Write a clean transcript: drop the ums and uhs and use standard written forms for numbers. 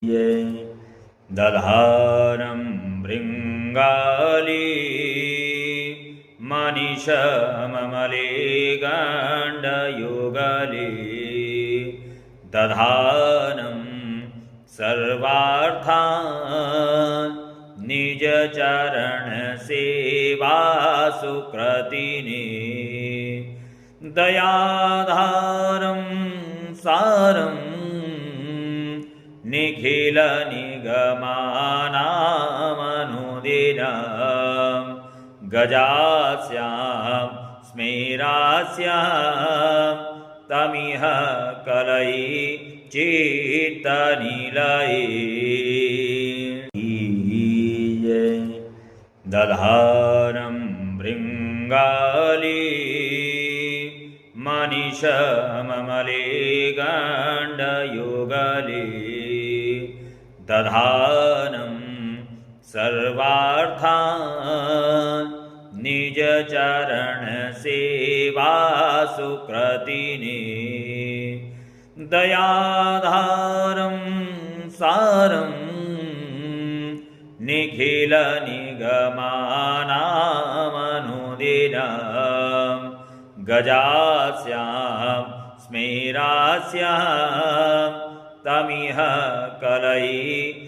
ये दधानं भृङ्गाली मनिषममले गाण्डयुगली दधानं सर्वार्थान् निजचरणसेवासुकृतिनी दयाधारं सारं निखिलनिगमानामनुदिनं गजास्यां स्मेरास्यां तमिह कलयिचित्तनिलये दधानं भृङ्गाली मनिषममले गाण्डयुगली दधानं सर्वार्थान् निजचरणसेवासुकृतिनी दयाधारं सारं निखिलनिगमानामनुदिनं गजास्यां स्मेरास्यां तमिह कलयिचित्तनिलये